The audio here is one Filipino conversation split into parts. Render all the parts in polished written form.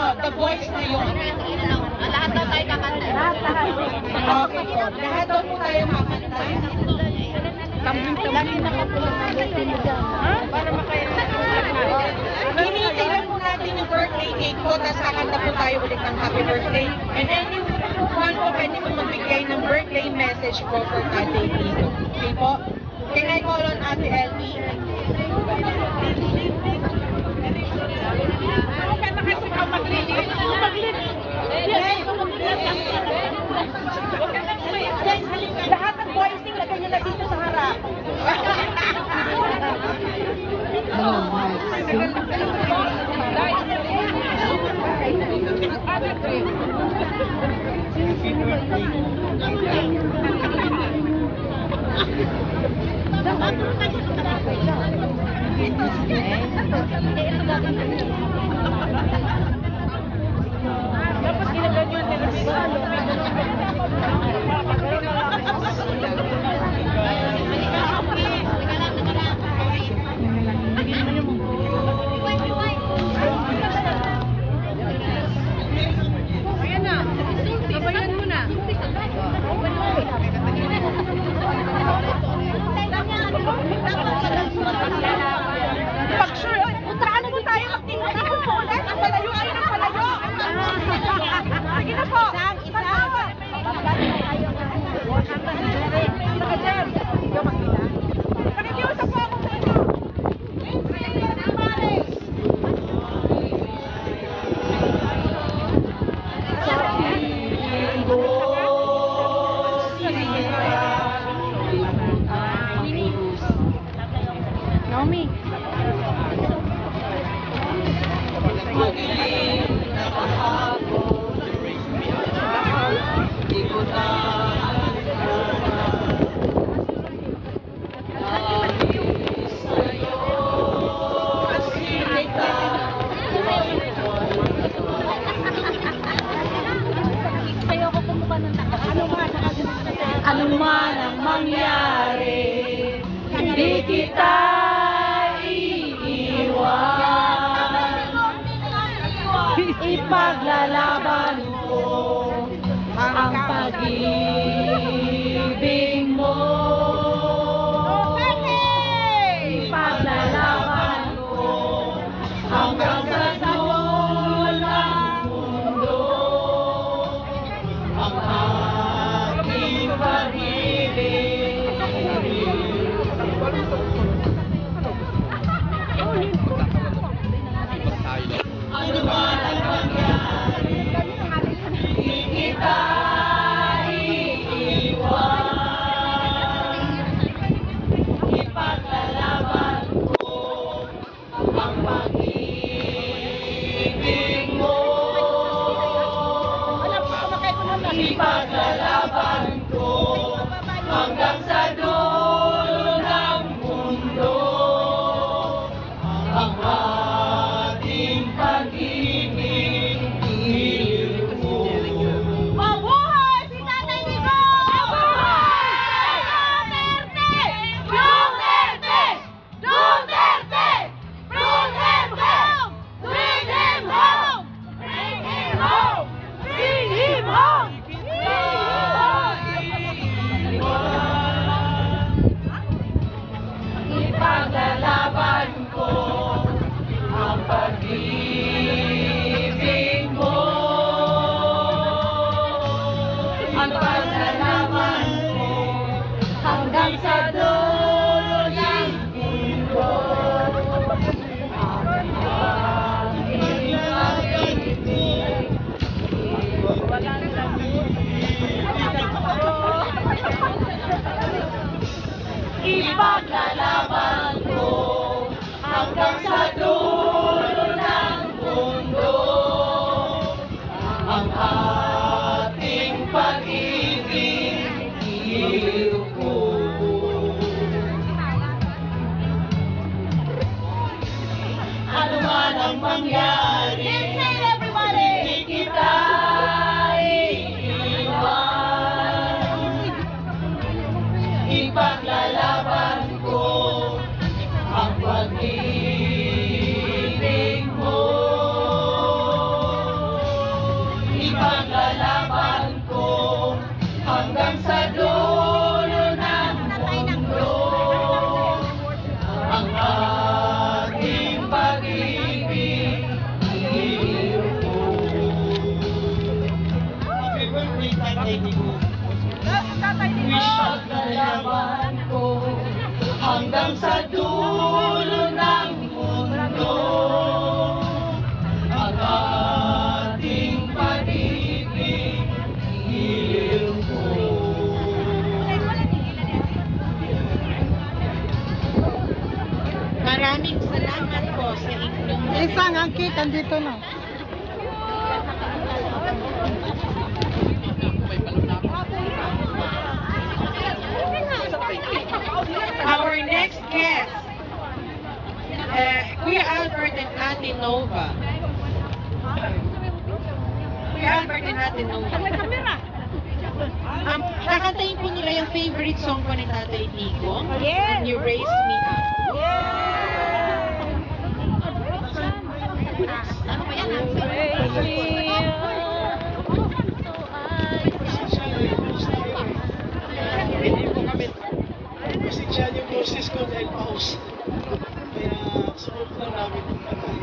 The Voice na yun. Lahat daw tayo kakanta. Okay po. Lahat daw po tayo kakanta. Lagi nakapulong natin dyan. Para Hinihintay lang po natin yung birthday cake po, tapos kakanta po tayo ulit ng happy birthday. And anyone po pwede po magbigay ng birthday message po for Ate Lino. Okay po? Can I call on Ate Elmi? Lahat ng voicing, lagay nyo na dito sa harap. Dapat ginagawa nyo ang telebisyon. Ayan na. Sabayan mo na. Pag sure, puntaan na po tayo mag-tingin po ulit. Ang palayo ay ng palayo. Sige na po. Nakikiusap po ako sa inyo. Naomi. Ano man ang mangyari, hindi kita iiwan. Ipaglalaban ko ang pag-ibig mo. Ipaglalaban ko hanggang sa dulo ng mundo. Ang aking pag-ibig. Ano man ang mangyari, hindi kita iiwan. Ipaglalaban ko ang pag-ibig mo. Ipaglalaban ko hanggang sa dulo ng mundo. Ang ating pag-ibig mo. Mabuhay si Tatay Nico! Mabuhay! Duterte! Duterte! Duterte! Bring him home! Bring him home! Bring him home! Ipaglalaban ko ang pag-ibig mo. Ang paglalaban ko hanggang sa dulo ng mundo. Ang aking pag-ibig. Ipaglalaban ko hanggang sa dulo ng mundo. Ang ating pag-ibig ko. Ano man ang mangyari, hindi kita iiwan. Ipaglalaban ko ang pag-ibig mo. hanggang sa dulo ng mundo. Ang ating pag-ibig, giliw ko. Maraming salamat po sa inyong Isang angkit, andito na. Our next guest, Kuya Albert and Ate Nova. Kuya Albert and Ate Nova. Kakantayin po nila yung favorite song po ni Tatay Tico. Yes. You Raise Me Up. Hindi po kami pasensyahan yung boses ko dahil paus. Kaya suot lang namin kung matay.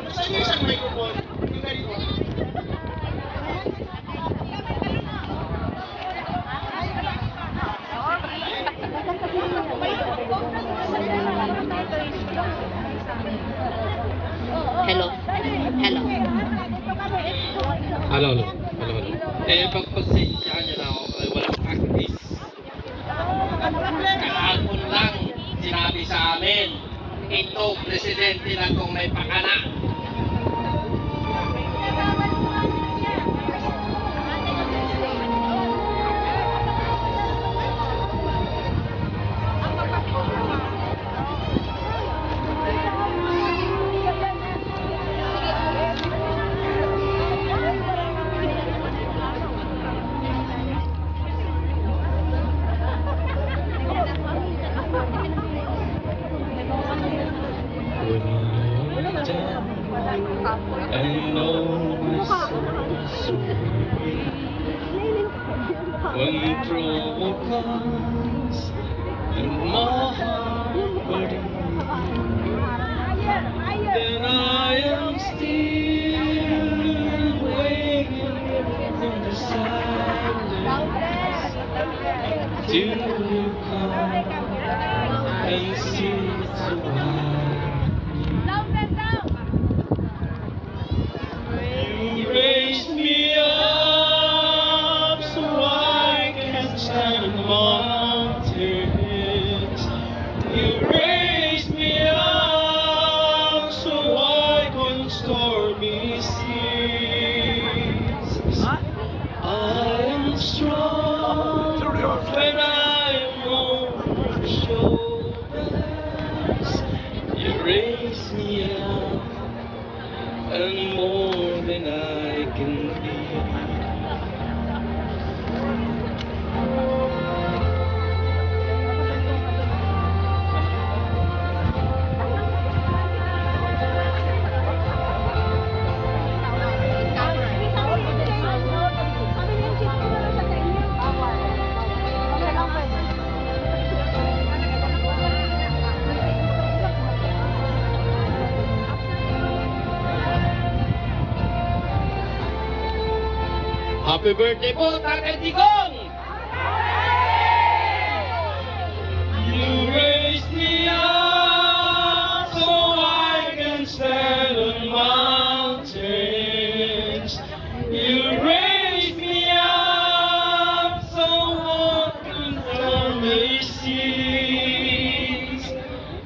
Saan yung isang microphone? Yung ganito. Hello. Hello. Halo. Pagpasensyaan nyo na ako, ay walang practice. Kahapon lang sinabi sa amin, ito, presidente lang kung may pakana. I know my soul's so weak. When trouble comes and my heart breaks, then I am still waiting in the silence till you come and sit a while. You raised me up so I can stand mountains. You raised me up so I can stormy seas. I am strong when I am on your shoulders. You raised me up and more than I can be. Happy birthday po, Tatay Digong! You raised me up so I can stand on mountains. You raised me up so I can stormy seas.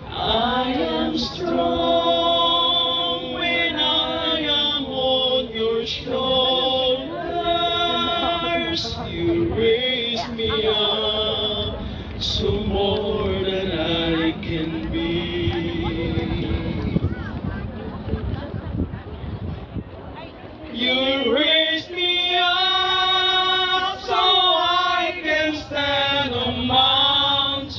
I am strong when I am on your shoulders. You raise me up so more than I can be. You raise me up so I can stand on mountains.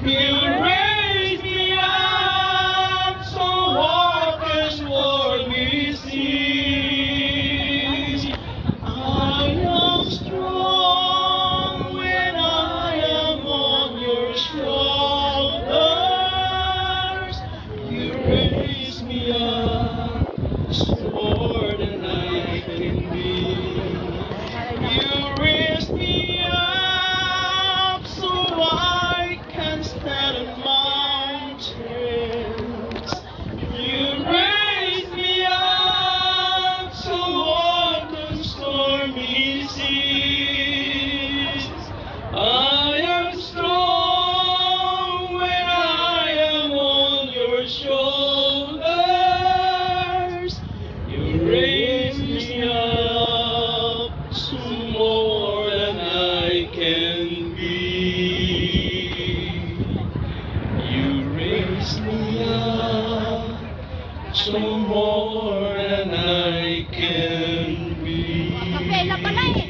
You raise me up so I can stormy seas. I am strong raise me up so more than I can be. Kapela pala eh.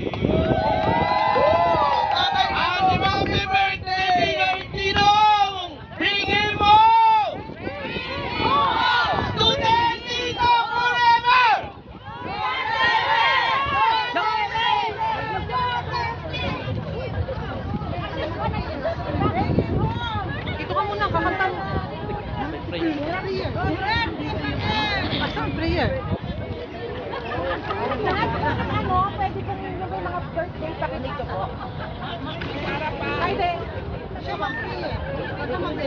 Happy birthday, Tinong! Tingin mo! Duterte forever! Dito ka muna, kakanta mo. Asan prayer? Pwede kong yung mga birthday pakinig ko po. Ay, de. Siya bang prayer? Ano mang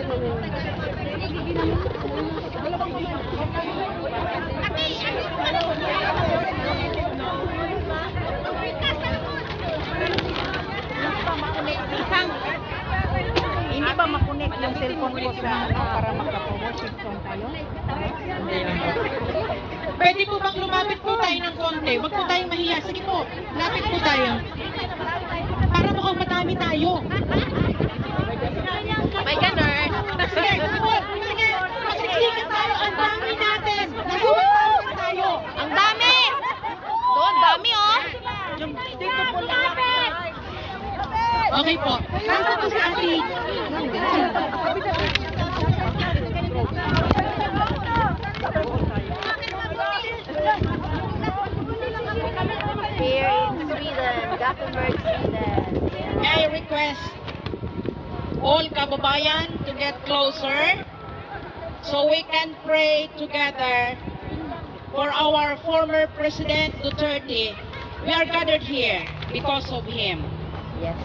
Hindi ba makunik yung cellphone ko sa para magka-promotion song tayo? Pwede po bang lumapit po tayo ng konti? Huwag po tayong mahiya. Sige po, lapit po tayo. Para mukhang madami tayo. May ganun. Sige, sige, masiksikan tayo. Ang dami natin. Nasa 1,000 tayo. Ang dami! Doon, dami oh! Okay po. Nasa po si Ate. Here in Sweden, Gothenburg, Sweden. May I request all kababayan to get closer so we can pray together for our former President Duterte. We are gathered here because of him. Yes.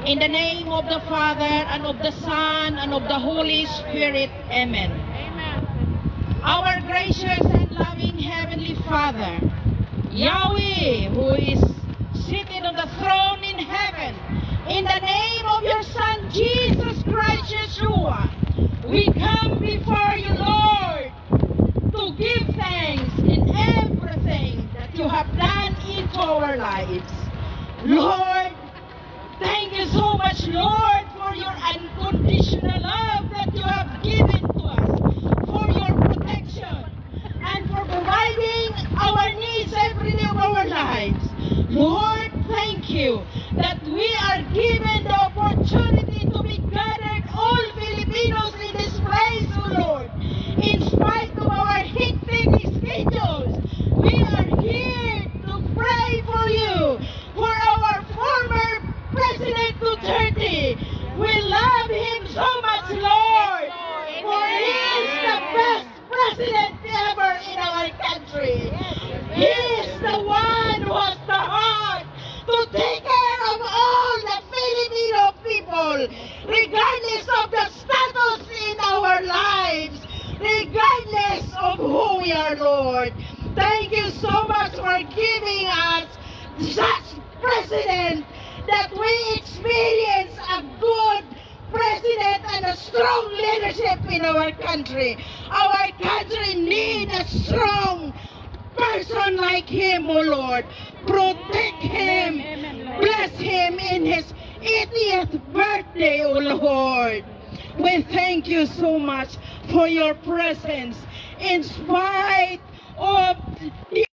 In the name of the Father, and of the Son, and of the Holy Spirit. Amen. Our gracious and loving Heavenly Father, Yahweh, who is seated on the throne in heaven, in the name of your Son, Jesus Christ, Yeshua, we come before you, Lord, to give thanks in everything that you have done into our lives. Lord, thank you so much, Lord, for your unconditional love that you have given to us, for your protection, and for providing our needs every day of our lives. Lord, thank you that we are given the opportunity to be gathered, all Filipinos in this place, O Lord. In spite of our hectic schedules, we are here to pray for you, for our former President Duterte. We love him so much, Lord, for he is the best president ever in our country. He is the one who has the heart to take care of all the Filipino people, regardless of the status in our lives, regardless of who we are, Lord. Thank you so much for giving us such president, that we experience a good president and a strong leadership in our country. Our country needs a strong person like him, O Lord. Protect him. Bless him in his 80th birthday, O Lord. We thank you so much for your presence in spite of the